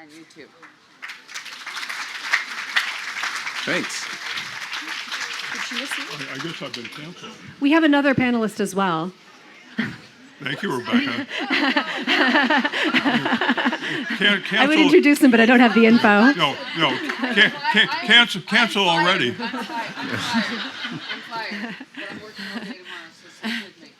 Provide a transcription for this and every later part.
and you too. Thanks. I guess I've been canceled. We have another panelist as well. Thank you, Rebecca. I would introduce him, but I don't have the info. No. Cancel already. I'm fired. But I'm working all day tomorrow, so stick with me.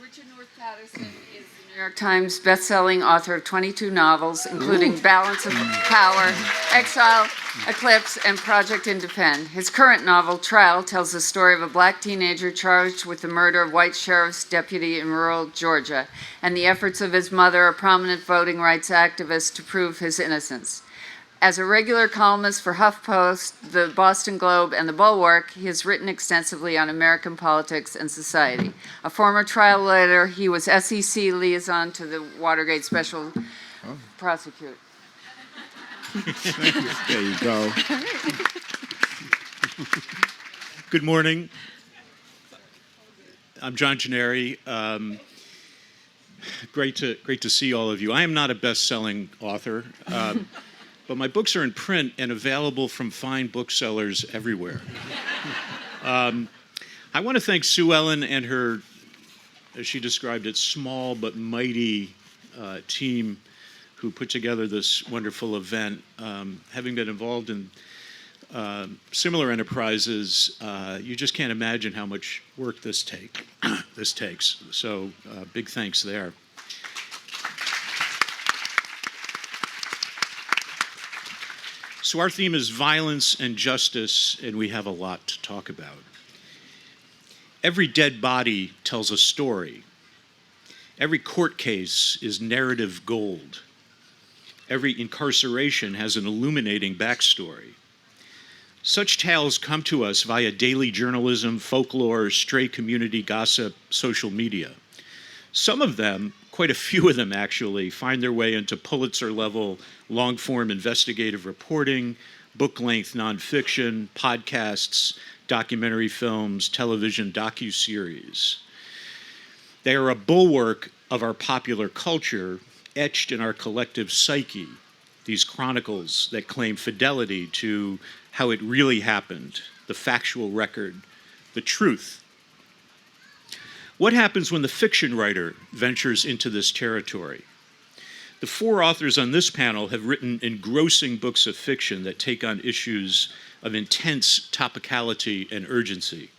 Richard North Patterson is the New York Times best-selling author of 22 novels, including Balance of Power, Exile, Eclipse, and Project Independent. His current novel, Trial, tells the story of a black teenager charged with the murder of white sheriff's deputy in rural Georgia and the efforts of his mother, a prominent voting rights activist, to prove his innocence. As a regular columnist for HuffPost, the Boston Globe, and the Bulwark, he has written extensively on American politics and society. A former trial lawyer, he was SEC liaison to the Watergate special prosecutor. There you go. Good morning. I'm John Gennari. Great to see all of you. I am not a best-selling author, but my books are in print and available from fine booksellers everywhere. I want to thank Sue Ellen and her, as she described it, small but mighty team who put together this wonderful event. Having been involved in similar enterprises, you just can't imagine how much work this takes. So big thanks there. So our theme is violence and justice, and we have a lot to talk about. Every dead body tells a story. Every court case is narrative gold. Every incarceration has an illuminating backstory. Such tales come to us via daily journalism, folklore, stray community gossip, social media. Some of them, quite a few of them actually, find their way into Pulitzer-level long-form investigative reporting, book-length nonfiction, podcasts, documentary films, television docuseries. They are a bulwark of our popular culture, etched in our collective psyche, these chronicles that claim fidelity to how it really happened, the factual record, the truth. What happens when the fiction writer ventures into this territory? The four authors on this panel have written engrossing books of fiction that take on issues of intense topicality and urgency.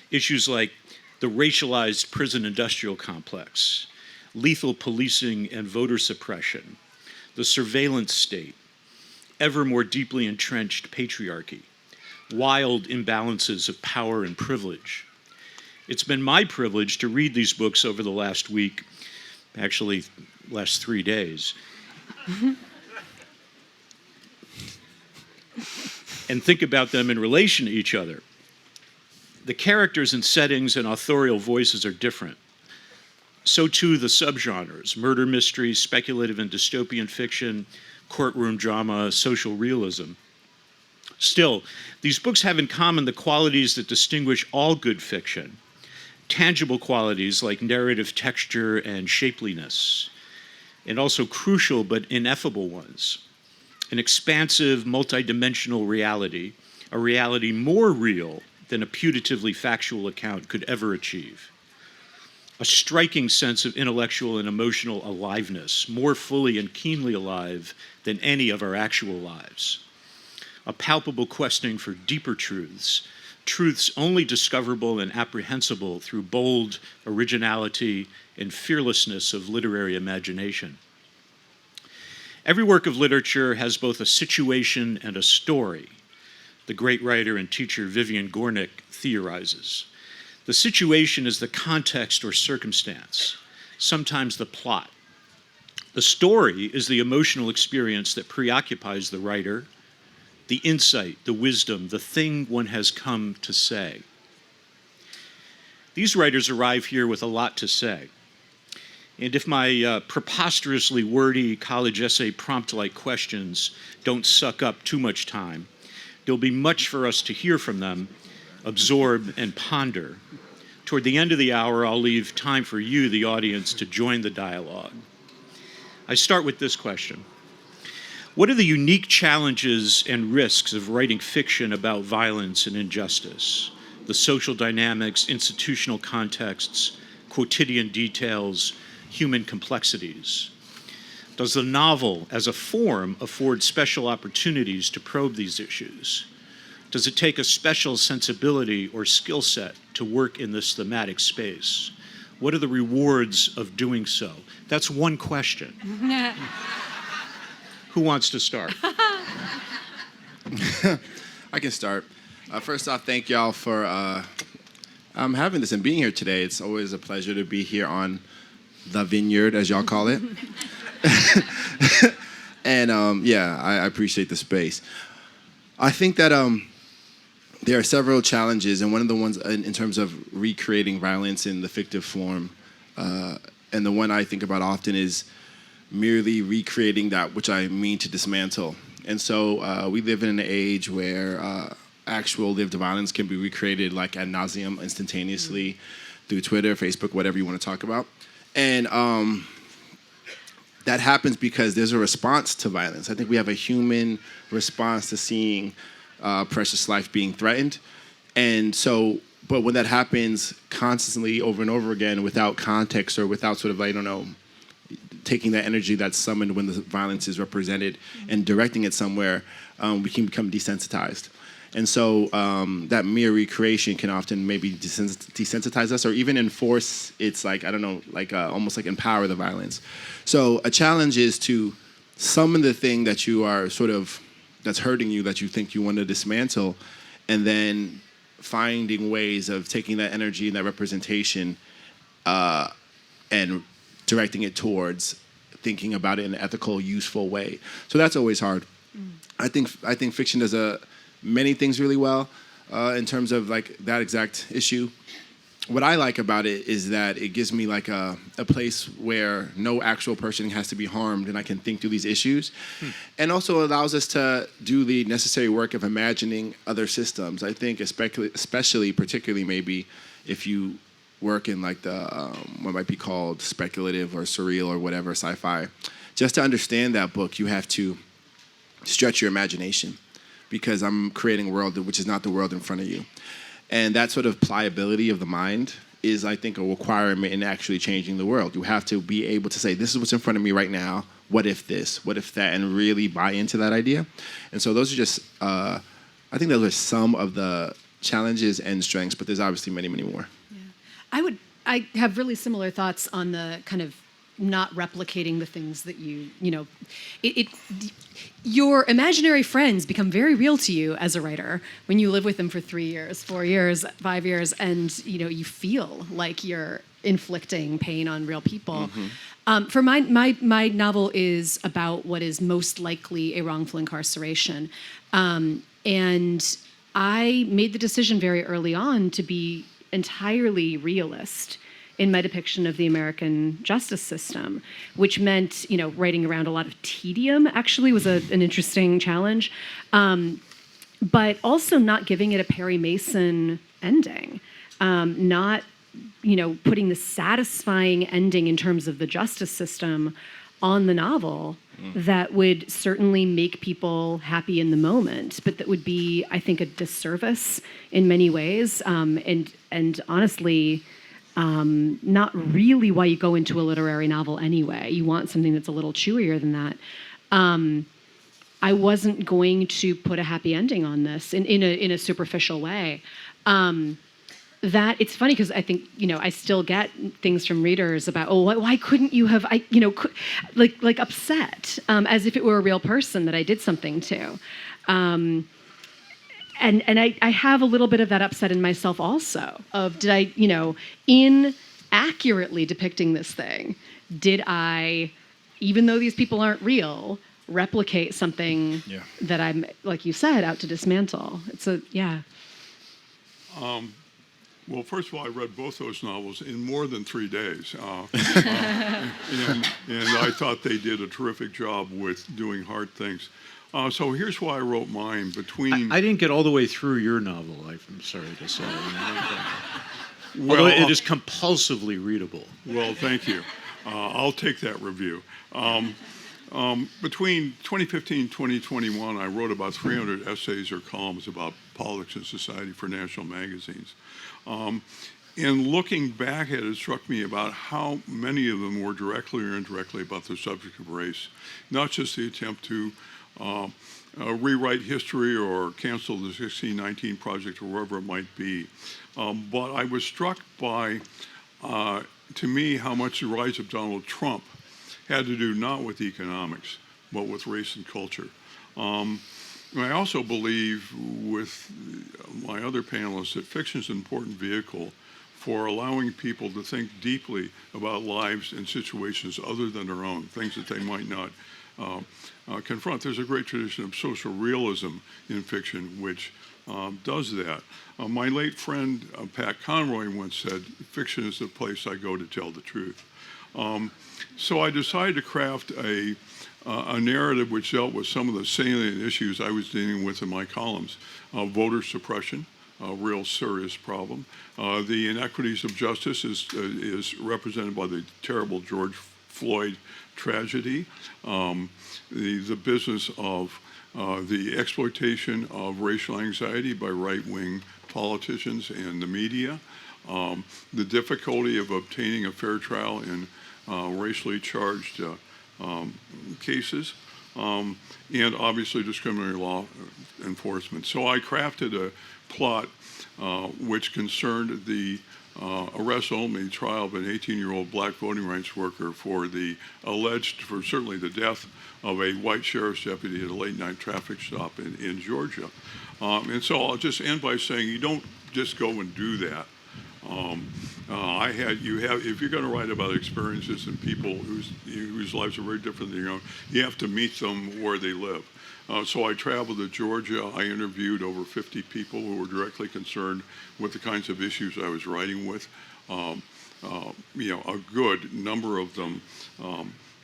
Issues like the racialized prison industrial complex, lethal policing and voter suppression, the surveillance state, ever more deeply entrenched patriarchy, wild imbalances of power and privilege. It's been my privilege to read these books over the last week, actually last 3 days, and think about them in relation to each other. The characters and settings and authorial voices are different. So too the subgenres, murder mystery, speculative and dystopian fiction, courtroom drama, social realism. Still, these books have in common the qualities that distinguish all good fiction, tangible qualities like narrative texture and shapeliness, and also crucial but ineffable ones, an expansive, multidimensional reality, a reality more real than a putatively factual account could ever achieve. A striking sense of intellectual and emotional aliveness, more fully and keenly alive than any of our actual lives. A palpable questing for deeper truths, truths only discoverable and apprehensible through bold originality and fearlessness of literary imagination. Every work of literature has both a situation and a story. The great writer and teacher Vivian Gornick theorizes. The situation is the context or circumstance, sometimes the plot. The story is the emotional experience that preoccupies the writer, the insight, the wisdom, the thing one has come to say. These writers arrive here with a lot to say. And if my preposterously wordy college essay prompt-like questions don't suck up too much time, there'll be much for us to hear from them, absorb, and ponder. Toward the end of the hour, I'll leave time for you, the audience, to join the dialogue. I start with this question. What are the unique challenges and risks of writing fiction about violence and injustice? The social dynamics, institutional contexts, quotidian details, human complexities. Does the novel, as a form, afford special opportunities to probe these issues? Does it take a special sensibility or skill set to work in this thematic space? What are the rewards of doing so? That's one question. Who wants to start? I can start. First off, thank y'all for having this and being here today. It's always a pleasure to be here on the vineyard, as y'all call it. And I appreciate the space. I think that there are several challenges, and one of the ones in terms of recreating violence in the fictive form, and the one I think about often is merely recreating that which I mean to dismantle. And so we live in an age where actual lived violence can be recreated like ad nauseum instantaneously through Twitter, Facebook, whatever you want to talk about. And that happens because there's a response to violence. I think we have a human response to seeing precious life being threatened. And so, but when that happens constantly over and over again without context or without sort of, I don't know, taking that energy that's summoned when the violence is represented and directing it somewhere, we can become desensitized. And so that mere recreation can often maybe desensitize us or even enforce its, like, I don't know, like almost like empower the violence. So a challenge is to summon the thing that you are sort of, that's hurting you, that you think you want to dismantle, and then finding ways of taking that energy and that representation and directing it towards thinking about it in an ethical, useful way. So that's always hard. I think fiction does many things really well in terms of like that exact issue. What I like about it is that it gives me like a place where no actual person has to be harmed and I can think through these issues. And also allows us to do the necessary work of imagining other systems. I think especially, particularly maybe if you work in like the what might be called speculative or surreal or whatever, sci-fi, just to understand that book, you have to stretch your imagination because I'm creating a world which is not the world in front of you. And that sort of pliability of the mind is, I think, a requirement in actually changing the world. You have to be able to say, this is what's in front of me right now. What if this? What if that? And really buy into that idea. And so those are just, I think those are some of the challenges and strengths, but there's obviously many, many more. Yeah. I have really similar thoughts on the kind of not replicating the things that your imaginary friends become very real to you as a writer when you live with them for 3 years, 4 years, 5 years, and you feel like you're inflicting pain on real people. For my novel is about what is most likely a wrongful incarceration, and I made the decision very early on to be entirely realist in my depiction of the American justice system, which meant, writing around a lot of tedium actually was an interesting challenge, but also not giving it a Perry Mason ending, not, putting the satisfying ending in terms of the justice system on the novel that would certainly make people happy in the moment, but that would be, I think, a disservice in many ways, and honestly, not really why you go into a literary novel anyway. You want something that's a little chewier than that. I wasn't going to put a happy ending on this in a superficial way. That it's funny because I think I still get things from readers about why couldn't you have like upset as if it were a real person that I did something to. And I have a little bit of that upset in myself also, of did I, in accurately depicting this thing, did I, even though these people aren't real, replicate something that I'm, like you said, out to dismantle? Well, first of all, I read both those novels in more than 3 days. And I thought they did a terrific job with doing hard things. So here's why I wrote mine. I didn't get all the way through your novel, I'm sorry to say. Although it is compulsively readable. Well, thank you. I'll take that review. Between 2015 and 2021, I wrote about 300 essays or columns about politics and society for national magazines. And looking back at it, it struck me about how many of them were directly or indirectly about the subject of race, not just the attempt to rewrite history or cancel the 1619 Project or wherever it might be. But I was struck by, to me, how much the rise of Donald Trump had to do not with economics, but with race and culture. I also believe with my other panelists that fiction is an important vehicle for allowing people to think deeply about lives and situations other than their own, things that they might not confront. There's a great tradition of social realism in fiction which does that. My late friend Pat Conroy once said, "Fiction is the place I go to tell the truth." So I decided to craft a narrative which dealt with some of the salient issues I was dealing with in my columns. Voter suppression, a real serious problem. The inequities of justice is represented by the terrible George Floyd tragedy. The business of the exploitation of racial anxiety by right-wing politicians and the media. The difficulty of obtaining a fair trial in racially charged cases, and obviously discriminatory law enforcement. So I crafted a plot which concerned the arrest-only trial of an 18-year-old black voting rights worker for certainly the death of a white sheriff's deputy at a late-night traffic stop in Georgia. And so I'll just end by saying you don't just go and do that. If you're going to write about experiences and people whose lives are very different than your own, you have to meet them where they live. So I traveled to Georgia. I interviewed over 50 people who were directly concerned with the kinds of issues I was writing with. A good number of them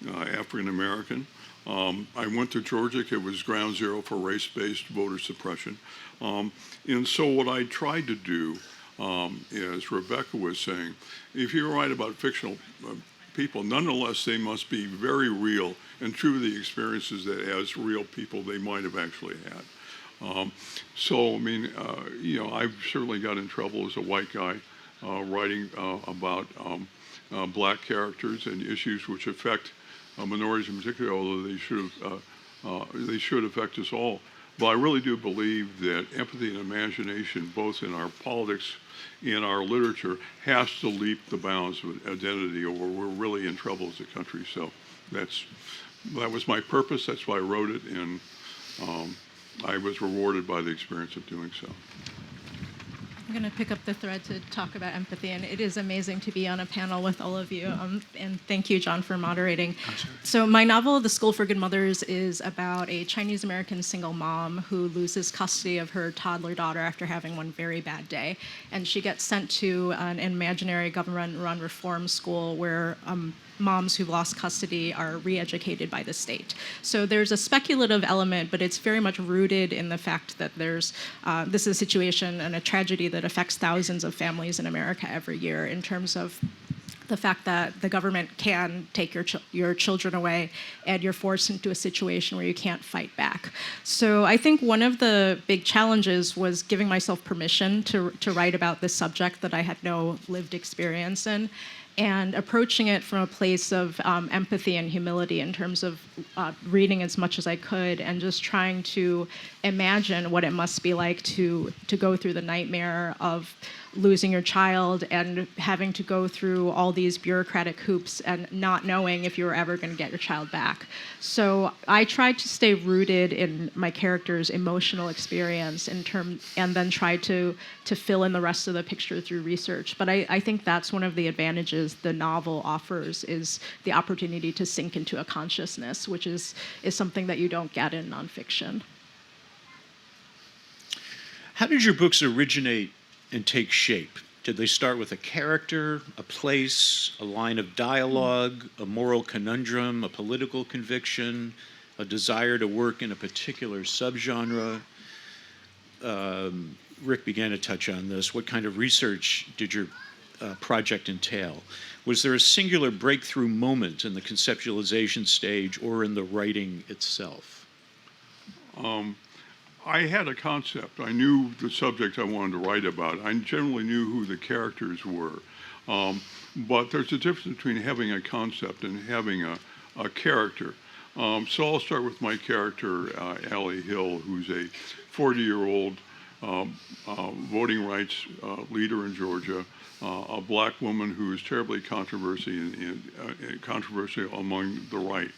African American. I went to Georgia. It was ground zero for race-based voter suppression. And so what I tried to do, as Rebecca was saying, if you write about fictional people, nonetheless, they must be very real and true to the experiences that as real people they might have actually had. I've certainly got in trouble as a white guy writing about black characters and issues which affect minorities in particular, although they should affect us all. But I really do believe that empathy and imagination, both in our politics and our literature, has to leap the bounds of identity, or we're really in trouble as a country. So that was my purpose. That's why I wrote it, and I was rewarded by the experience of doing so. I'm going to pick up the thread to talk about empathy, and it is amazing to be on a panel with all of you. And thank you, John, for moderating. So my novel, The School for Good Mothers, is about a Chinese-American single mom who loses custody of her toddler daughter after having one very bad day. And she gets sent to an imaginary government-run reform school where moms who've lost custody are re-educated by the state. So there's a speculative element, but it's very much rooted in the fact that this is a situation and a tragedy that affects thousands of families in America every year in terms of the fact that the government can take your children away and you're forced into a situation where you can't fight back. So I think one of the big challenges was giving myself permission to write about this subject that I had no lived experience in, and approaching it from a place of empathy and humility in terms of reading as much as I could and just trying to imagine what it must be like to go through the nightmare of losing your child and having to go through all these bureaucratic hoops and not knowing if you were ever going to get your child back. So I tried to stay rooted in my character's emotional experience and then try to fill in the rest of the picture through research. But I think that's one of the advantages the novel offers, is the opportunity to sink into a consciousness, which is something that you don't get in nonfiction. How did your books originate and take shape? Did they start with a character, a place, a line of dialogue, a moral conundrum, a political conviction, a desire to work in a particular subgenre? Rick began to touch on this. What kind of research did your project entail? Was there a singular breakthrough moment in the conceptualization stage or in the writing itself? I had a concept. I knew the subject I wanted to write about. I generally knew who the characters were. But there's a difference between having a concept and having a character. So I'll start with my character, Allie Hill, who's a 40-year-old voting rights leader in Georgia, a black woman who is terribly controversial among the right.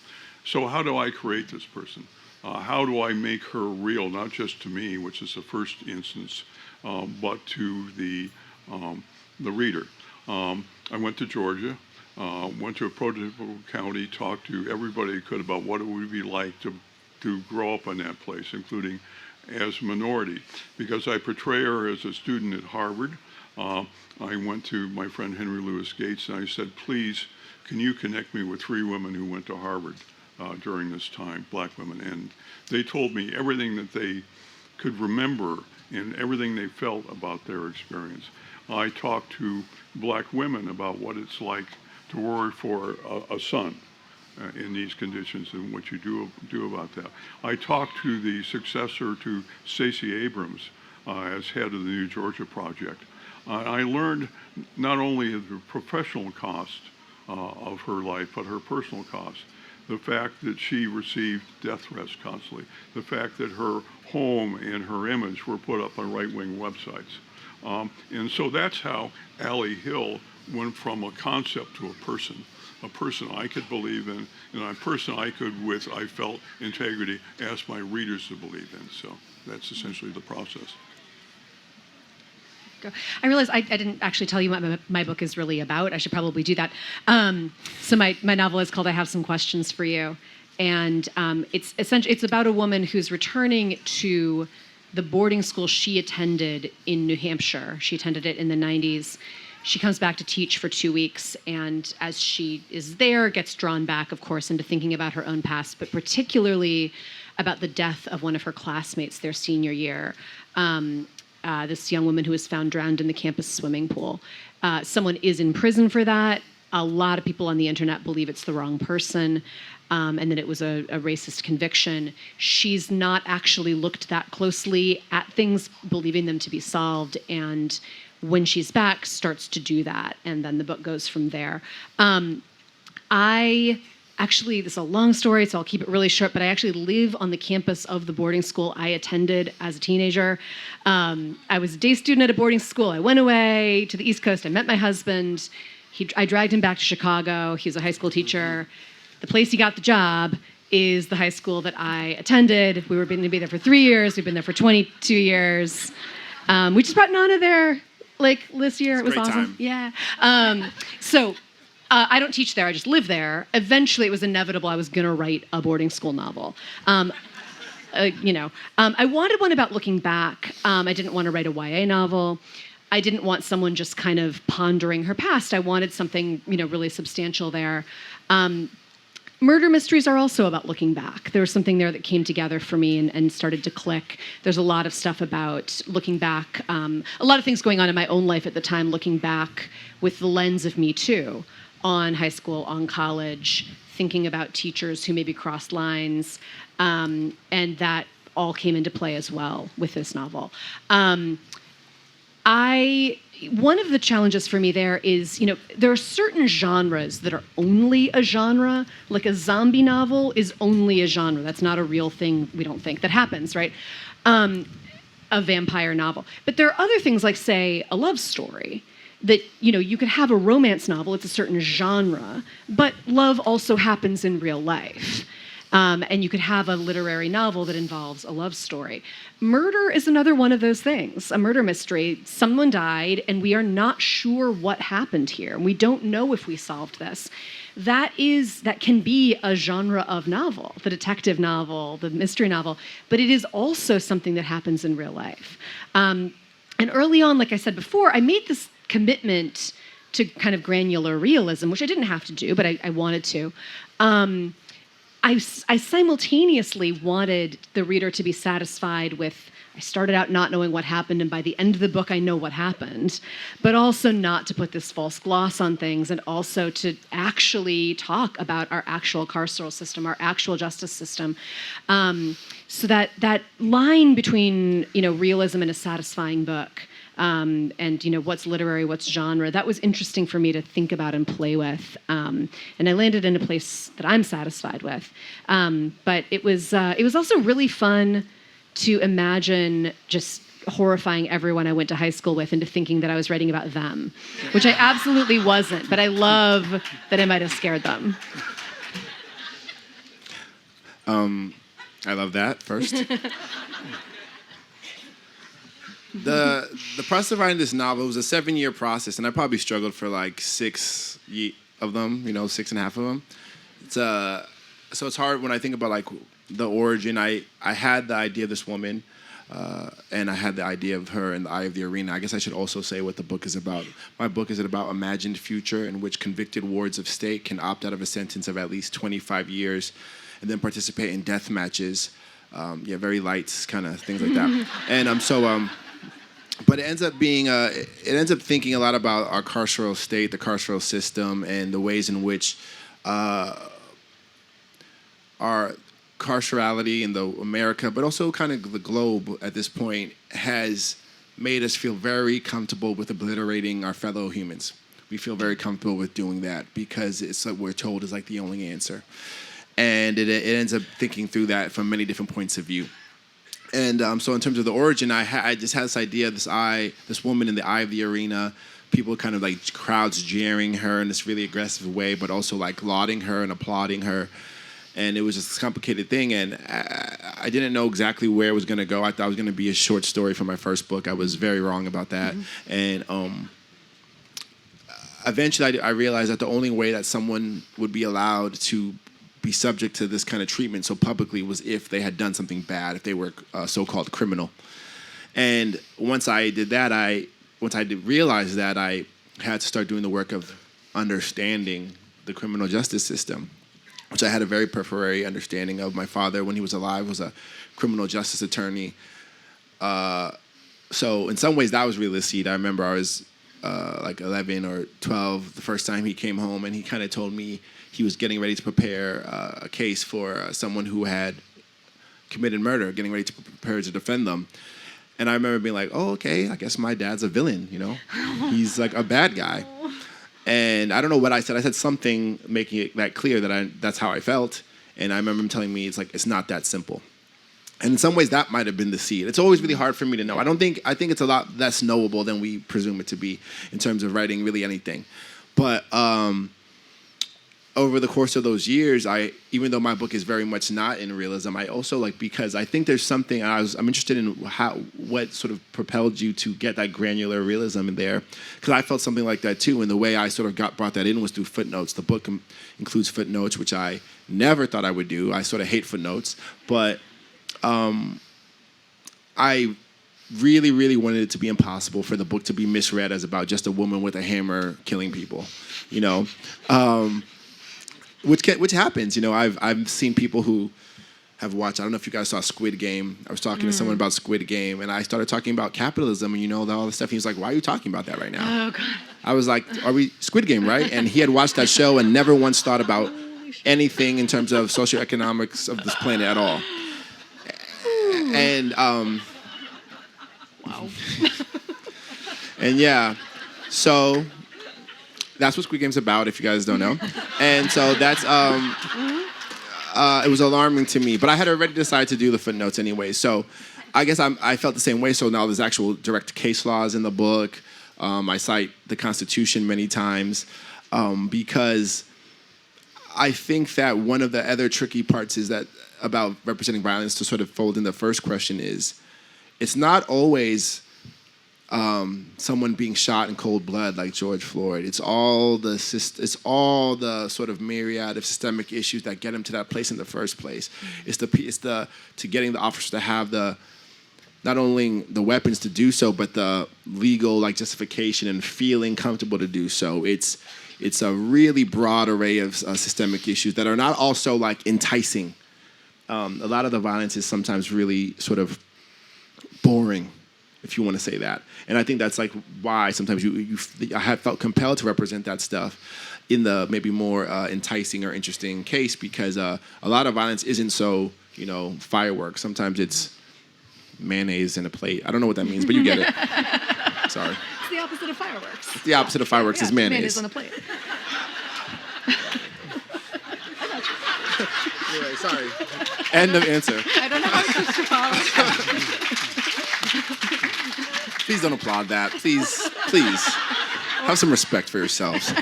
So how do I create this person? How do I make her real, not just to me, which is the first instance, but to the reader? I went to Georgia, went to a prototypical county, talked to everybody I could about what it would be like to grow up in that place, including as a minority. Because I portray her as a student at Harvard, I went to my friend Henry Louis Gates and I said, please, can you connect me with 3 women who went to Harvard during this time, black women? And they told me everything that they could remember and everything they felt about their experience. I talked to black women about what it's like to worry for a son in these conditions and what you do about that. I talked to the successor to Stacey Abrams as head of the New Georgia Project. I learned not only the professional cost of her life, but her personal cost. The fact that she received death threats constantly. The fact that her home and her image were put up on right-wing websites. And so that's how Allie Hill went from a concept to a person I could believe in, and a person I could, with, I felt, integrity, ask my readers to believe in. So that's essentially the process. I realize I didn't actually tell you what my book is really about. I should probably do that. So my novel is called I Have Some Questions for You. And it's essentially, it's about a woman who's returning to the boarding school she attended in New Hampshire. She attended it in the 90s. She comes back to teach for 2 weeks, and as she is there, gets drawn back, of course, into thinking about her own past, but particularly about the death of one of her classmates their senior year. This young woman who was found drowned in the campus swimming pool. Someone is in prison for that. A lot of people on the internet believe it's the wrong person, and that it was a racist conviction. She's not actually looked that closely at things, believing them to be solved, and when she's back, starts to do that, and then the book goes from there. Actually, this is a long story, so I'll keep it really short, but I actually live on the campus of the boarding school I attended as a teenager. I was a day student at a boarding school. I went away to the East Coast. I met my husband. I dragged him back to Chicago. He was a high school teacher. The place he got the job is the high school that I attended. We were going to be there for 3 years. We've been there for 22 years. We just brought Nana there, this year. It was awesome. Time. Yeah. I don't teach there. I just live there. Eventually, it was inevitable I was going to write a boarding school novel. I wanted one about looking back. I didn't want to write a YA novel. I didn't want someone just kind of pondering her past. I wanted something, really substantial there. Murder mysteries are also about looking back. There was something there that came together for me and started to click. There's a lot of stuff about looking back, a lot of things going on in my own life at the time, looking back with the lens of Me Too, on high school, on college, thinking about teachers who maybe crossed lines, and that all came into play as well with this novel. One of the challenges for me there is, there are certain genres that are only a genre. Like a zombie novel is only a genre. That's not a real thing, we don't think, that happens, right? A vampire novel. But there are other things like, say, a love story. That, you could have a romance novel, it's a certain genre, but love also happens in real life. And you could have a literary novel that involves a love story. Murder is another one of those things, a murder mystery. Someone died, and we are not sure what happened here. We don't know if we solved this. That can be a genre of novel, the detective novel, the mystery novel, but it is also something that happens in real life. And early on, like I said before, I made this commitment to kind of granular realism, which I didn't have to do, but I wanted to. I simultaneously wanted the reader to be satisfied with, I started out not knowing what happened, and by the end of the book, I know what happened, but also not to put this false gloss on things, and also to actually talk about our actual carceral system, our actual justice system. So that line between, realism and a satisfying book, and what's literary, what's genre, that was interesting for me to think about and play with, and I landed in a place that I'm satisfied with. But it was also really fun to imagine just horrifying everyone I went to high school with into thinking that I was writing about them, which I absolutely wasn't, but I love that I might have scared them. I love that first. The process of writing this novel was a 7-year process, and I probably struggled for like 6 of them, 6.5 of them. So it's hard when I think about like the origin. I had the idea of this woman, and I had the idea of her in the eye of the arena. I guess I should also say what the book is about. My book is about imagined future in which convicted wards of state can opt out of a sentence of at least 25 years and then participate in death matches. Very light kind of things like that. And but it ends up thinking a lot about our carceral state, the carceral system, and the ways in which our carcerality in America, but also kind of the globe at this point, has made us feel very comfortable with obliterating our fellow humans. We feel very comfortable with doing that because it's like we're told is like the only answer. And it ends up thinking through that from many different points of view. And so in terms of the origin, I just had this idea of this woman in the eye of the arena, people kind of like crowds jeering her in this really aggressive way, but also like lauding her and applauding her. And it was just this complicated thing, and I didn't know exactly where it was going to go. I thought it was going to be a short story for my first book. I was very wrong about that. Mm-hmm. And eventually I realized that the only way that someone would be allowed to be subject to this kind of treatment so publicly was if they had done something bad, if they were a so-called criminal. And once I did that, realize that, I had to start doing the work of understanding the criminal justice system, which I had a very peripheral understanding of. My father, when he was alive, was a criminal justice attorney. So in some ways, that was really a seed. I remember I was like 11 or 12 the first time he came home, and he kind of told me he was getting ready to prepare a case for someone who had committed murder, getting ready to prepare to defend them. And I remember being like, oh, okay, I guess my dad's a villain, He's like a bad guy. And I don't know what I said. I said something making it that clear that that's how I felt. And I remember him telling me it's not that simple. And in some ways, that might have been the seed. It's always really hard for me to know. I think it's a lot less knowable than we presume it to be in terms of writing really anything. But over the course of those years, even though my book is very much not in realism, I also because I think there's something, I'm interested in what sort of propelled you to get that granular realism in there, because I felt something like that too, and the way I sort of brought that in was through footnotes. The book includes footnotes, which I never thought I would do. I sort of hate footnotes, but I really, really wanted it to be impossible for the book to be misread as about just a woman with a hammer killing people, which happens. I've seen people who have watched, I don't know if you guys saw Squid Game. I was talking to someone about Squid Game, and I started talking about capitalism and all this stuff. He was like, why are you talking about that right now? Oh, God. I was like, are we Squid Game, right? And he had watched that show and never once thought about anything in terms of socioeconomics of this planet at all. And wow. And yeah, so that's what Squid Game's about, if you guys don't know. And so that's it was alarming to me, but I had already decided to do the footnotes anyway. So I guess I felt the same way. So now there's actual direct case laws in the book. I cite the Constitution many times because I think that one of the other tricky parts is that about representing violence, to sort of fold in the first question, is it's not always someone being shot in cold blood like George Floyd. It's all the sort of myriad of systemic issues that get him to that place in the first place. It's to getting the officers to have not only the weapons to do so, but the legal justification and feeling comfortable to do so. It's It's a really broad array of systemic issues that are not also like enticing. A lot of the violence is sometimes really sort of boring, if you want to say that. And I think that's like why sometimes I have felt compelled to represent that stuff in the maybe more enticing or interesting case, because a lot of violence isn't so, fireworks. Sometimes it's mayonnaise in a plate. I don't know what that means, but you get it. Sorry. It's the opposite of fireworks. The opposite of fireworks is mayonnaise. Mayonnaise on a plate. Anyway, sorry. End of answer. I don't know how I'm supposed to follow. Please don't applaud that. Please. Have some respect for yourselves.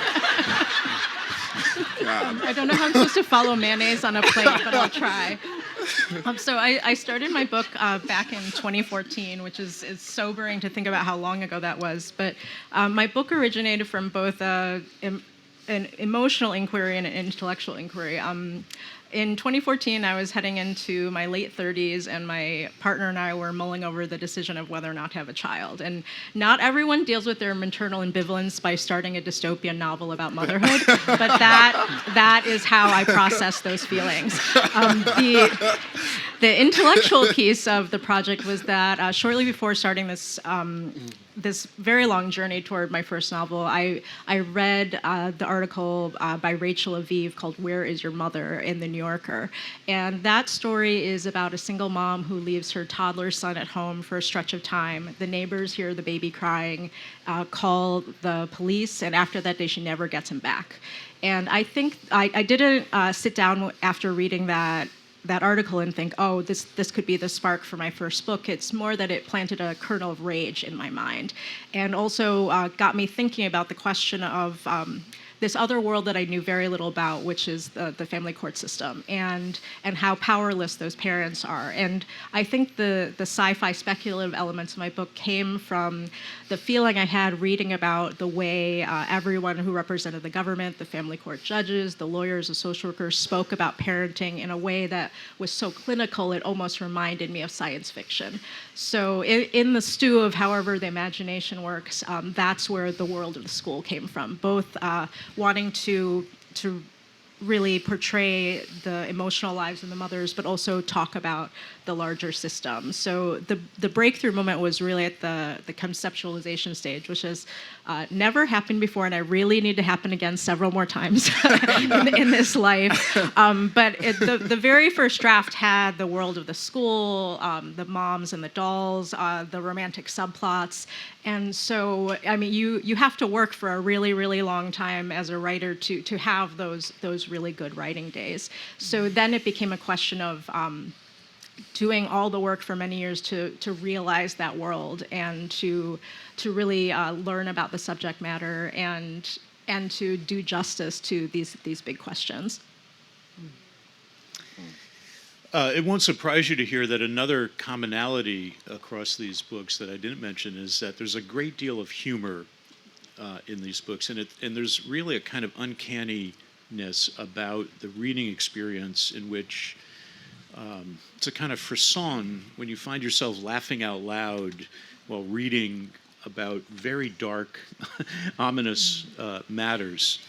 I don't know how I'm supposed to follow mayonnaise on a plate, but I'll try. So I started my book back in 2014, which is sobering to think about how long ago that was. But my book originated from both an emotional inquiry and an intellectual inquiry. In 2014, I was heading into my late 30s, and my partner and I were mulling over the decision of whether or not to have a child. And not everyone deals with their maternal ambivalence by starting a dystopian novel about motherhood, but that is how I process those feelings. The intellectual piece of the project was that shortly before starting this very long journey toward my first novel, I read the article by Rachel Aviv called "Where Is Your Mother?" in the New Yorker. And that story is about a single mom who leaves her toddler son at home for a stretch of time. The neighbors hear the baby crying, call the police, and after that day she never gets him back. And I think I didn't sit down after reading that article and think, oh, this could be the spark for my first book. It's more that it planted a kernel of rage in my mind, and also got me thinking about the question of this other world that I knew very little about, which is the family court system, and how powerless those parents are. And I think the sci-fi speculative elements of my book came from the feeling I had reading about the way everyone who represented the government, the family court judges, the lawyers, the social workers, spoke about parenting in a way that was so clinical it almost reminded me of science fiction. So in the stew of however the imagination works, that's where the world of the school came from, both wanting to really portray the emotional lives of the mothers, but also talk about the larger system. So the breakthrough moment was really at the conceptualization stage, which has never happened before, and I really need to happen again several more times in this life. But the very first draft had the world of the school, the moms and the dolls, the romantic subplots. And so, I mean, you have to work for a really, really long time as a writer to have those really good writing days. So then it became a question of doing all the work for many years to realize that world, and to really learn about the subject matter, and to do justice to these big questions. It won't surprise you to hear that another commonality across these books that I didn't mention is that there's a great deal of humor in these books, and there's really a kind of uncanniness about the reading experience in which it's a kind of frisson when you find yourself laughing out loud while reading about very dark, ominous matters.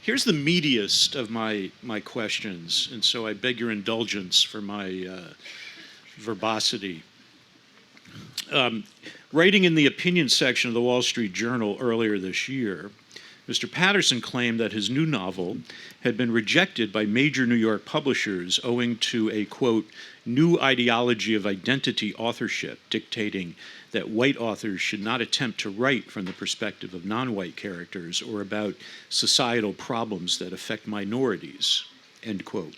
Here's the meatiest of my questions, and so I beg your indulgence for my verbosity. Writing in the opinion section of the Wall Street Journal earlier this year, Mr. Patterson claimed that his new novel had been rejected by major New York publishers owing to a, quote, new ideology of identity authorship dictating that white authors should not attempt to write from the perspective of non-white characters or about societal problems that affect minorities, end quote.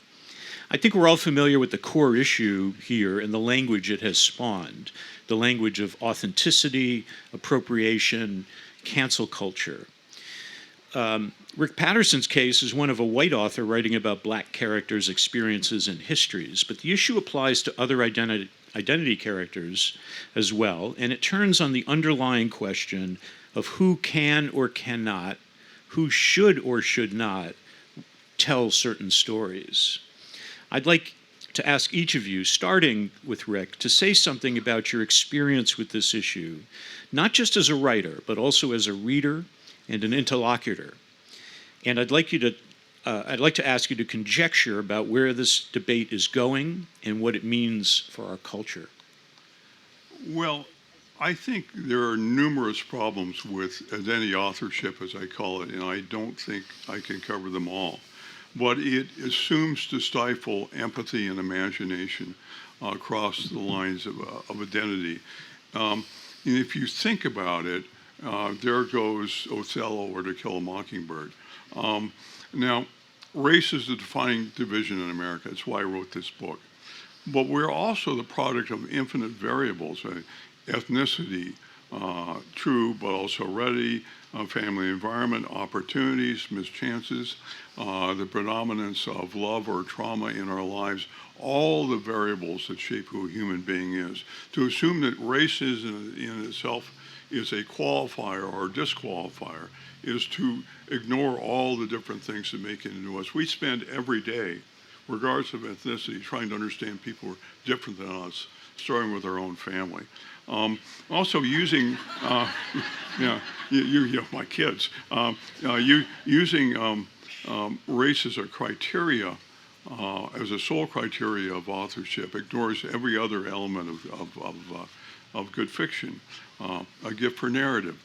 I think we're all familiar with the core issue here and the language it has spawned, the language of authenticity, appropriation, cancel culture. Rick Patterson's case is one of a white author writing about black characters' experiences and histories, but the issue applies to other identity characters as well, and it turns on the underlying question of who can or cannot, who should or should not tell certain stories. I'd like to ask each of you, starting with Rick, to say something about your experience with this issue, not just as a writer, but also as a reader, and an interlocutor. And I'd like to ask you to conjecture about where this debate is going and what it means for our culture. Well, I think there are numerous problems with identity authorship, as I call it, and I don't think I can cover them all. But it assumes to stifle empathy and imagination across the lines of identity. And if you think about it, there goes Othello or To Kill a Mockingbird. Now, race is the defining division in America. That's why I wrote this book. But we're also the product of infinite variables, ethnicity, true, but also heredity, family environment, opportunities, mischances, the predominance of love or trauma in our lives, all the variables that shape who a human being is. To assume that race is in itself is a qualifier or disqualifier is to ignore all the different things that make it into us. We spend every day, regardless of ethnicity, trying to understand people who are different than us, starting with our own family. Also using, my kids, using race as a criteria, as a sole criteria of authorship, ignores every other element of good fiction. A gift for narrative,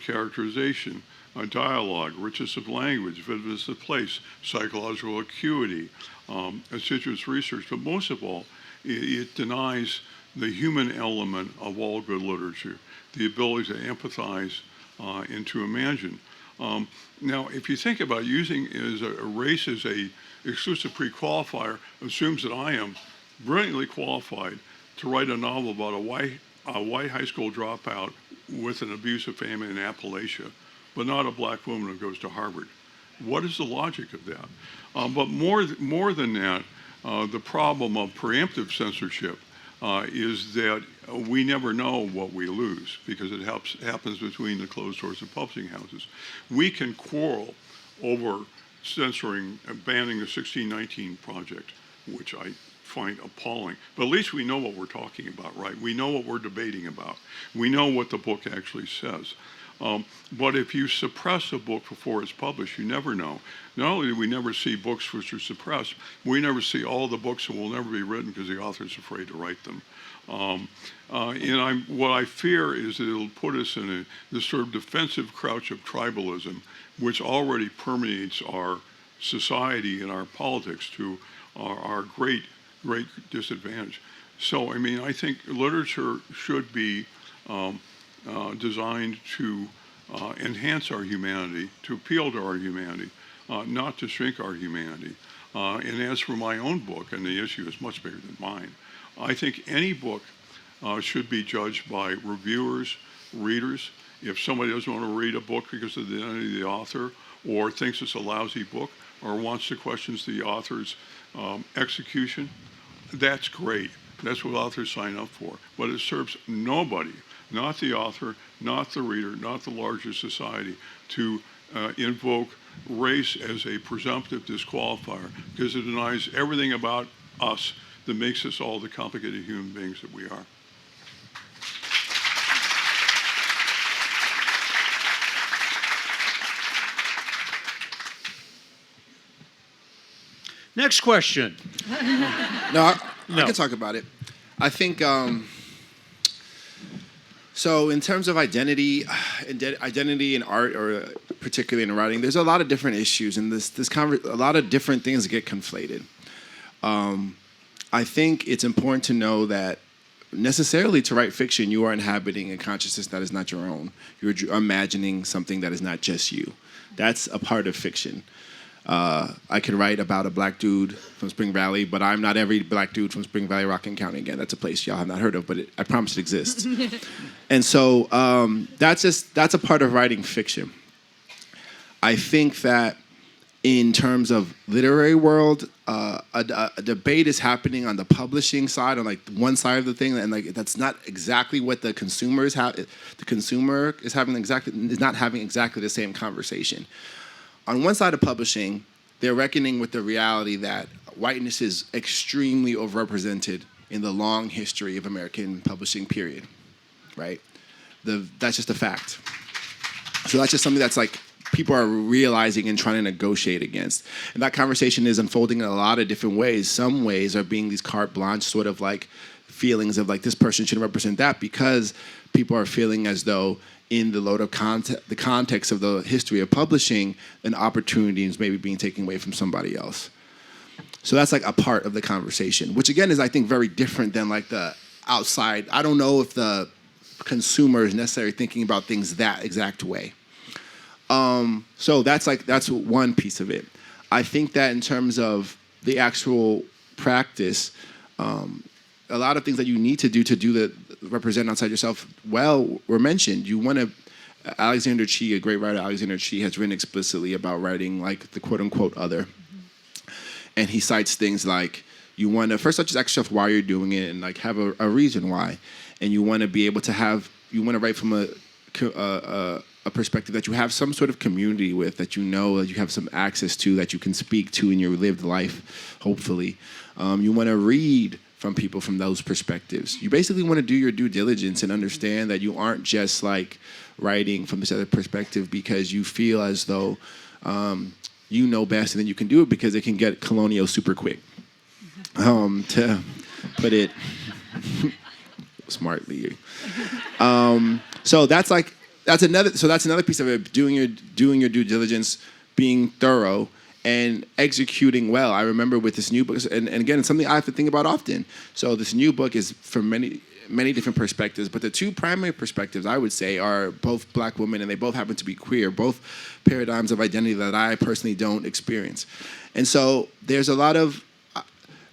characterization, dialogue, richness of language, vividness of place, psychological acuity, assiduous research, but most of all, it denies the human element of all good literature, the ability to empathize and to imagine. Now, if you think about using a race as a exclusive pre-qualifier, assumes that I am brilliantly qualified to write a novel about a white high school dropout with an abusive family in Appalachia, but not a black woman who goes to Harvard. What is the logic of that? But more than that, the problem of preemptive censorship is that we never know what we lose because it happens between the closed doors of publishing houses. We can quarrel over censoring, banning the 1619 Project, which I find appalling. But at least we know what we're talking about, right? We know what we're debating about. We know what the book actually says. But if you suppress a book before it's published, you never know. Not only do we never see books which are suppressed, we never see all the books that will never be written because the author's afraid to write them. What I fear is that it'll put us in this sort of defensive crouch of tribalism, which already permeates our society and our politics to our great disadvantage. So, I mean, I think literature should be designed to enhance our humanity, to appeal to our humanity, not to shrink our humanity. And as for my own book, and the issue is much bigger than mine, I think any book should be judged by reviewers, readers. If somebody doesn't want to read a book because of the identity of the author, or thinks it's a lousy book, or wants to question the author's execution, that's great. That's what authors sign up for. But it serves nobody, not the author, not the reader, not the larger society, to invoke race as a presumptive disqualifier, because it denies everything about us that makes us all the complicated human beings that we are. Next question. I can talk about it. I think, so in terms of identity in art, or particularly in writing, there's a lot of different issues, and a lot of different things get conflated. I think it's important to know that necessarily to write fiction, you are inhabiting a consciousness that is not your own. You're imagining something that is not just you. That's a part of fiction. I can write about a black dude from Spring Valley, but I'm not every black dude from Spring Valley, Rockland County. Again, that's a place y'all have not heard of, but I promise it exists. And so that's a part of writing fiction. I think that in terms of literary world, a debate is happening on the publishing side, on like one side of the thing, and like that's not exactly what the consumer is the consumer is not having exactly the same conversation. On one side of publishing, they're reckoning with the reality that whiteness is extremely overrepresented in the long history of American publishing period, right? That's just a fact. So that's just something that's like people are realizing and trying to negotiate against. And that conversation is unfolding in a lot of different ways. Some ways are being these carte blanche sort of like feelings of like this person shouldn't represent that, because people are feeling as though in the load of the context of the history of publishing, an opportunity is maybe being taken away from somebody else. So that's like a part of the conversation, which again is I think very different than like the outside. I don't know if the consumer is necessarily thinking about things that exact way. So that's one piece of it. I think that in terms of the actual practice, a lot of things that you need to do the represent outside yourself well were mentioned. You want to, Alexander Chee, a great writer, Alexander Chee, has written explicitly about writing like the quote unquote other. And he cites things like you want to first just ask yourself why you're doing it and like have a reason why. And you want to be able to you want to write from a perspective that you have some sort of community with, that you know that you have some access to, that you can speak to in your lived life, hopefully. You want to read from people from those perspectives. You basically want to do your due diligence and understand that you aren't just like writing from this other perspective because you feel as though you know best and then you can do it because it can get colonial super quick. To put it smartly. So that's another piece of it, doing your due diligence, being thorough, and executing well. I remember with this new book, and again, it's something I have to think about often. So this new book is from many different perspectives, but the two primary perspectives I would say are both Black women, and they both happen to be queer, both paradigms of identity that I personally don't experience. And so there's a lot of,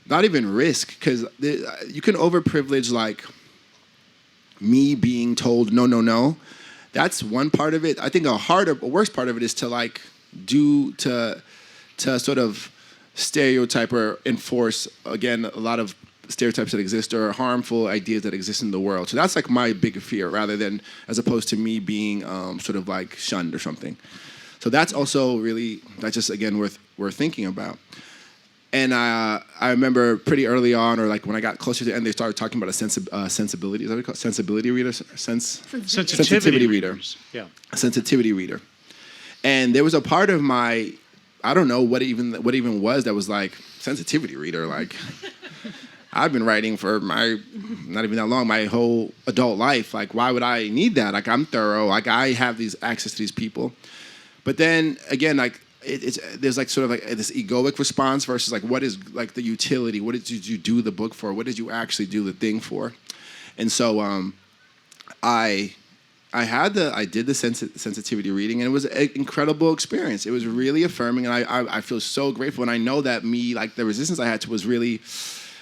not even risk, because you can overprivilege like me being told no. That's one part of it. I think a worse part of it is to like to sort of stereotype or enforce, again, a lot of stereotypes that exist or harmful ideas that exist in the world. So that's like my big fear, rather than as opposed to me being sort of like shunned or something. So that's also really, that's just again worth thinking about. And I remember pretty early on, or like when I got closer to the end, they started talking about a sensibility. Is that what you call it? Sensibility reader? Sensitivity reader. Yeah. A sensitivity reader. And there was a part of my, I don't know what even was, that was like, sensitivity reader. Like, I've been writing for not even that long, my whole adult life. Like, why would I need that? Like, I'm thorough. Like, I have these access to these people. But then again, like, there's like sort of like this egoic response versus like what is like the utility? What did you do the book for? What did you actually do the thing for? And so I did the sensitivity reading, and it was an incredible experience. It was really affirming, and I feel so grateful. And I know that like the resistance I had to was really,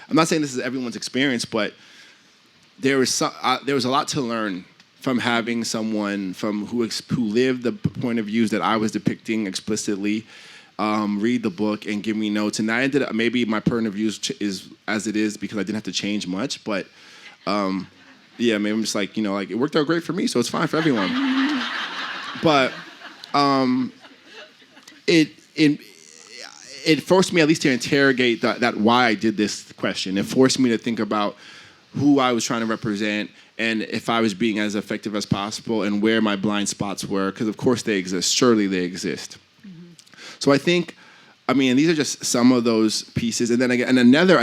I'm not saying this is everyone's experience, but there was a lot to learn from having someone who lived the point of views that I was depicting explicitly, read the book and give me notes. And I ended up, maybe my point of view is as it is because I didn't have to change much, but yeah, maybe I'm just like, like it worked out great for me, so it's fine for everyone. But it forced me at least to interrogate that why I did this question. It forced me to think about who I was trying to represent, and if I was being as effective as possible, and where my blind spots were, because of course they exist. Surely they exist. Mm-hmm. So I think, these are just some of those pieces, and then again, another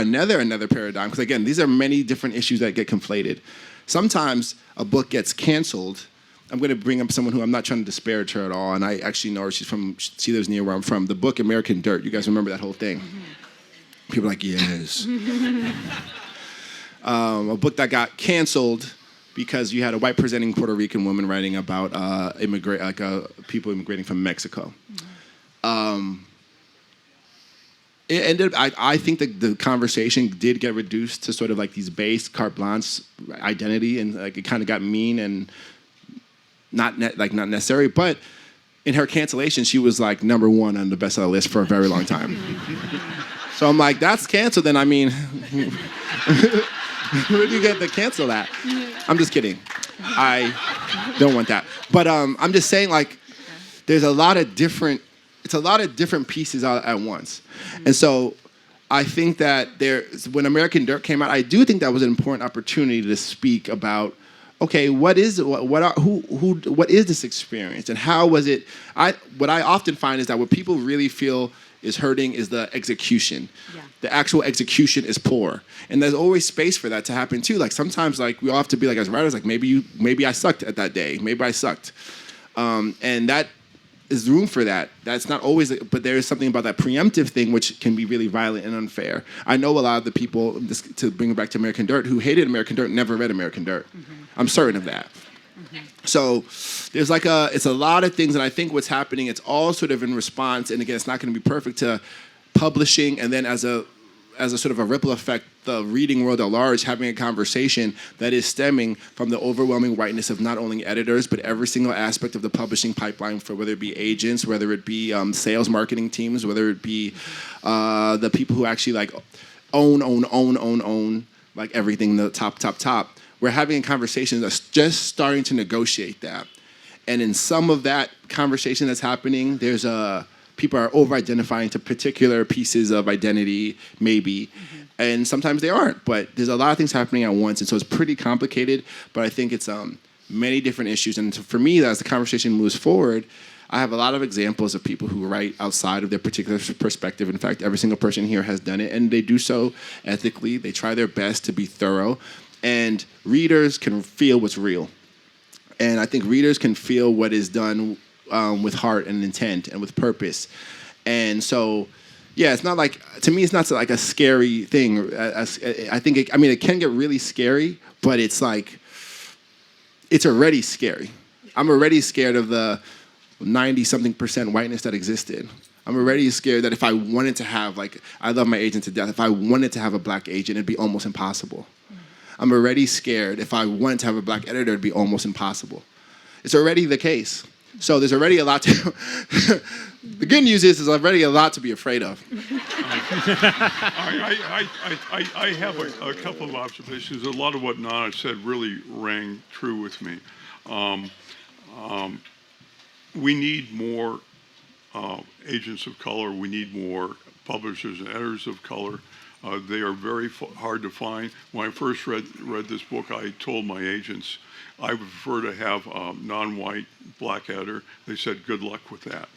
paradigm, because again, these are many different issues that get conflated. Sometimes a book gets canceled. I'm going to bring up someone who I'm not trying to disparage her at all, and I actually know her. She lives near where I'm from. The book American Dirt. You guys remember that whole thing? Mm-hmm. People are like, yes. A book that got canceled because you had a white presenting Puerto Rican woman writing about people immigrating from Mexico. Mm-hmm. It ended up, I think that the conversation did get reduced to sort of like these base carte blanche identity, and like it kind of got mean and not necessary. But in her cancellation, she was like #1 on the bestseller list for a very long time. So I'm like, that's canceled. Then where do you get the cancel that? I'm just kidding. I don't want that. But I'm just saying, like, there's a lot of different pieces out at once. And so I think that when American Dirt came out, I do think that was an important opportunity to speak about okay, what is this experience, and how was it? What I often find is that what people really feel is hurting is the execution. Yeah. The actual execution is poor, and there's always space for that to happen too. Like sometimes, like we all have to be like as writers, like maybe I sucked at that day, maybe I sucked, and that is room for that. That's not always, but there is something about that preemptive thing which can be really violent and unfair. I know a lot of the people, to bring it back to American Dirt, who hated American Dirt never read American Dirt. I'm certain of that. So there's it's a lot of things, and I think what's happening, it's all sort of in response, and again, it's not going to be perfect, to publishing, and then as a sort of a ripple effect, the reading world at large having a conversation that is stemming from the overwhelming whiteness of not only editors, but every single aspect of the publishing pipeline, for whether it be agents, whether it be sales marketing teams, whether it be the people who actually like own like everything, the top. We're having a conversation that's just starting to negotiate that. And in some of that conversation that's happening, there's people are over-identifying to particular pieces of identity, maybe, and sometimes they aren't. But there's a lot of things happening at once, and so it's pretty complicated. But I think it's many different issues. And for me, as the conversation moves forward, I have a lot of examples of people who write outside of their particular perspective. In fact, every single person here has done it, and they do so ethically. They try their best to be thorough. And readers can feel what's real. And I think readers can feel what is done with heart and intent and with purpose. And so, yeah, it's not like, to me, it's not like a scary thing. I think, it can get really scary, but it's like, it's already scary. I'm already scared of the 90-something% whiteness that existed. I'm already scared that if I wanted to have, I love my agent to death. If I wanted to have a black agent, it'd be almost impossible. I'm already scared if I wanted to have a black editor, it'd be almost impossible. It's already the case. So there's already a lot to... The good news is there's already a lot to be afraid of. I have a couple of observations. A lot of what Nana said really rang true with me. We need more agents of color. We need more publishers and editors of color. They are very hard to find. When I first read this book, I told my agents I would prefer to have a non-white black editor. They said, good luck with that.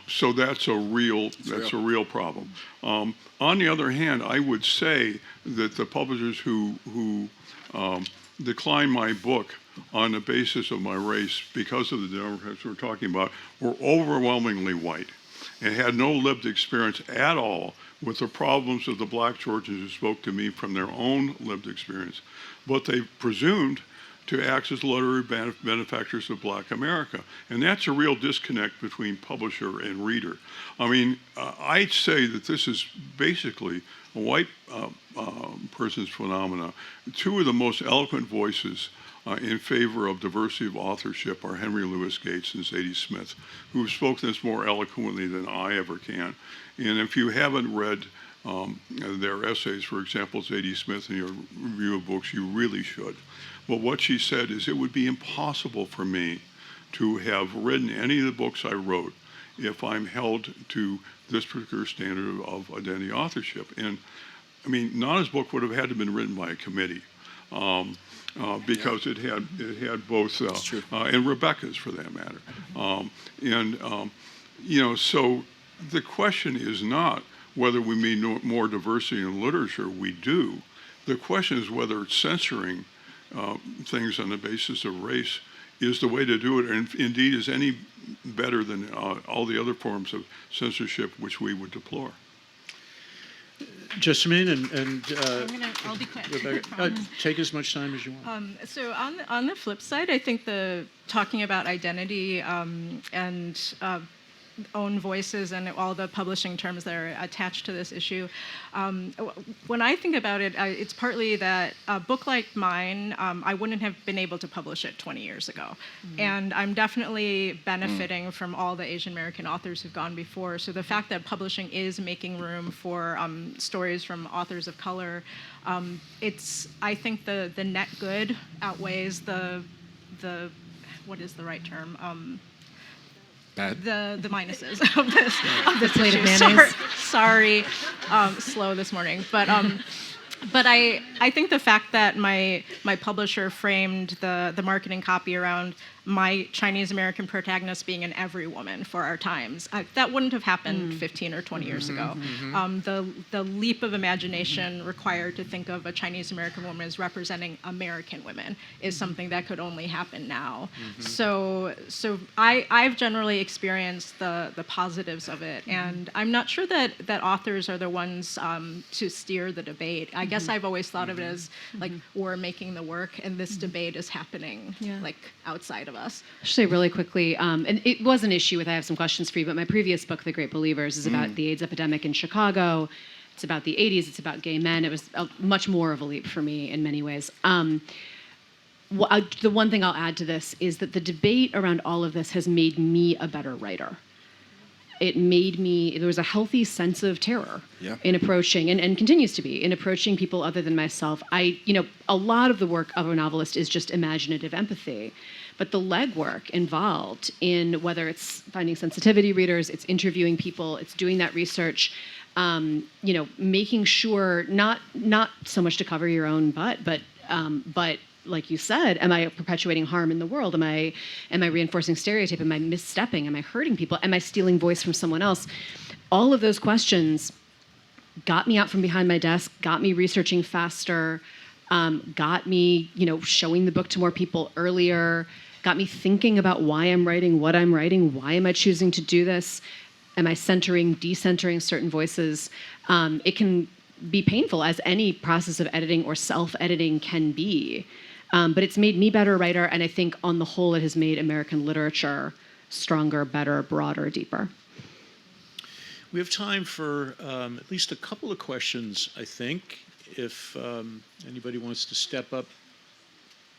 So that's a real problem. On the other hand, I would say that the publishers who declined my book on the basis of my race because of the Democrats we're talking about were overwhelmingly white and had no lived experience at all with the problems of the black Georgians who spoke to me from their own lived experience. But they presumed to act as literary benefactors of black America. And that's a real disconnect between publisher and reader. I'd say that this is basically a white person's phenomena. Two of the most eloquent voices in favor of diversity of authorship are Henry Louis Gates and Zadie Smith, who have spoken this more eloquently than I ever can. And if you haven't read their essays, for example, Zadie Smith, in your review of books, you really should. But what she said is it would be impossible for me to have written any of the books I wrote if I'm held to this particular standard of identity authorship. And Nana's book would have had to have been written by a committee. Because it had both, and Rebecca's for that matter. So the question is not whether we need more diversity in literature. We do. The question is whether censoring things on the basis of race is the way to do it, and indeed is any better than all the other forms of censorship which we would deplore. Jessamine and I'll be quick. Rebecca, take as much time as you want. So on the flip side, I think talking about identity and own voices and all the publishing terms that are attached to this issue, when I think about it, it's partly that a book like mine, I wouldn't have been able to publish it 20 years ago. And I'm definitely benefiting from all the Asian American authors who've gone before. So the fact that publishing is making room for stories from authors of color, I think the net good outweighs the what is the right term? The minuses of this plate of issue. mayonnaise. Sorry, slow this morning. But But I think the fact that my publisher framed the marketing copy around my Chinese American protagonist being an every woman for our times, that wouldn't have happened 15 or 20 years ago. The leap of imagination required to think of a Chinese American woman as representing American women is something that could only happen now. So I've generally experienced the positives of it, and I'm not sure that authors are the ones to steer the debate. I guess I've always thought of it as like we're making the work, and this debate is happening like outside of us. I'll say really quickly, and it was an issue with, I have some questions for you, but my previous book, The Great Believers, is about the AIDS epidemic in Chicago. It's about the 80s. It's about gay men. It was much more of a leap for me in many ways. The one thing I'll add to this is that the debate around all of this has made me a better writer. There was a healthy sense of terror in approaching, and continues to be, in approaching people other than myself. A lot of the work of a novelist is just imaginative empathy, but the legwork involved in whether it's finding sensitivity readers, it's interviewing people, it's doing that research, making sure not so much to cover your own butt, but like you said, am I perpetuating harm in the world? Am I reinforcing stereotype? Am I misstepping? Am I hurting people? Am I stealing voice from someone else? All of those questions got me out from behind my desk, got me researching faster, got me, showing the book to more people earlier, got me thinking about why I'm writing, what I'm writing, why am I choosing to do this? Am I centering, decentering certain voices? It can be painful, as any process of editing or self-editing can be. But it's made me a better writer, and I think on the whole it has made American literature stronger, better, broader, deeper. We have time for at least a couple of questions, I think. If anybody wants to step up,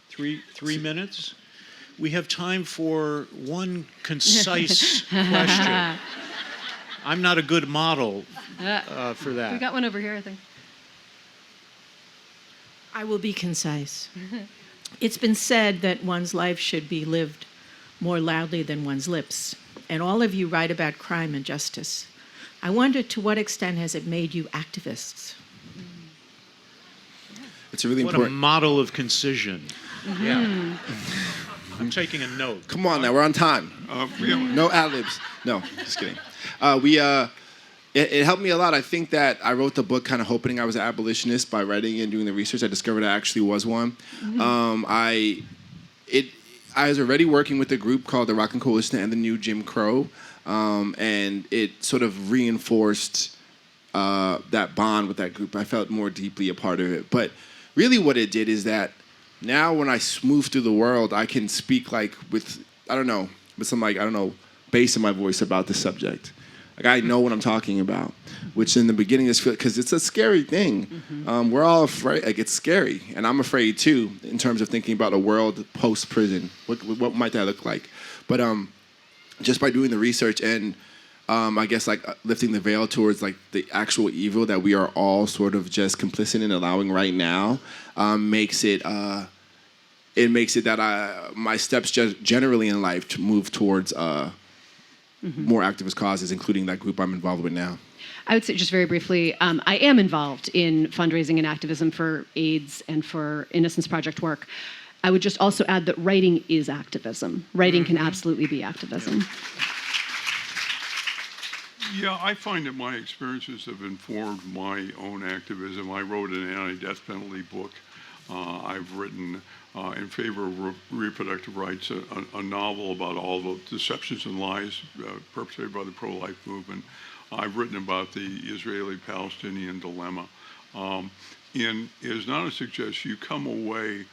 three minutes. We have time for one concise question. I'm not a good model for that. We got one over here, I think. I will be concise. It's been said that one's life should be lived more loudly than one's lips, and all of you write about crime and justice. I wonder, to what extent has it made you activists? It's a really what important. A model of concision. Yeah. I'm taking a note. Come on now, we're on time. No ad-libs. No, just kidding. It helped me a lot. I think that I wrote the book kind of hoping I was an abolitionist. By writing and doing the research, I discovered I actually was one. I was already working with a group called the Rockin' Coalition and the New Jim Crow, and it sort of reinforced that bond with that group. I felt more deeply a part of it. But really what it did is that now when I move through the world, I can speak with some bass in my voice about the subject. I know what I'm talking about, which in the beginning is because it's a scary thing. We're all afraid. It's scary, and I'm afraid too in terms of thinking about a world post prison. What might that look like? But just by doing the research and I guess lifting the veil towards the actual evil that we are all sort of just complicit in allowing right now, makes it that my steps just generally in life to move towards more activist causes, including that group I'm involved with now. I would say just very briefly, I am involved in fundraising and activism for AIDS and for Innocence Project work. I would just also add that writing is activism. Writing can absolutely be activism. Yeah, I find that my experiences have informed my own activism. I wrote an anti-death penalty book. I've written in favor of reproductive rights, a novel about all the deceptions and lies perpetrated by the pro-life movement. I've written about the Israeli-Palestinian dilemma. And it is not to suggest you come away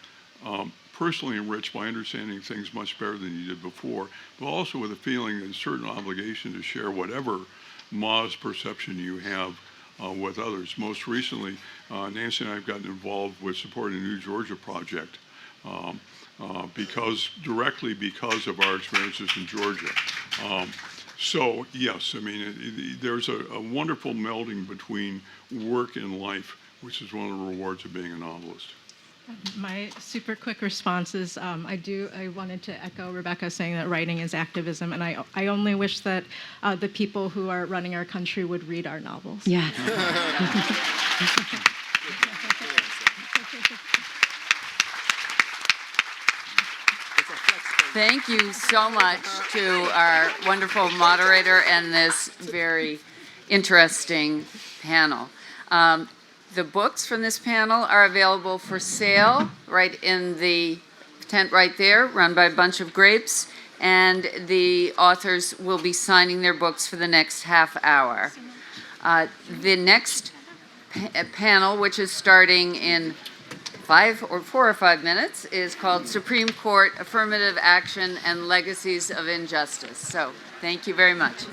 personally enriched by understanding things much better than you did before, but also with a feeling and certain obligation to share whatever Ma's perception you have with others. Most recently, Nancy and I have gotten involved with supporting the New Georgia Project because of our experiences in Georgia. So yes, I mean, there's a wonderful melding between work and life, which is one of the rewards of being a novelist. My super quick response is I wanted to echo Rebecca saying that writing is activism, and I only wish that the people who are running our country would read our novels. Yeah. Thank you so much to our wonderful moderator and this very interesting panel. The books from this panel are available for sale right in the tent right there, run by a bunch of grapes, and the authors will be signing their books for the next half hour. The next panel, which is starting in 4 or 5 minutes, is called Supreme Court Affirmative Action and Legacies of Injustice. So thank you very much.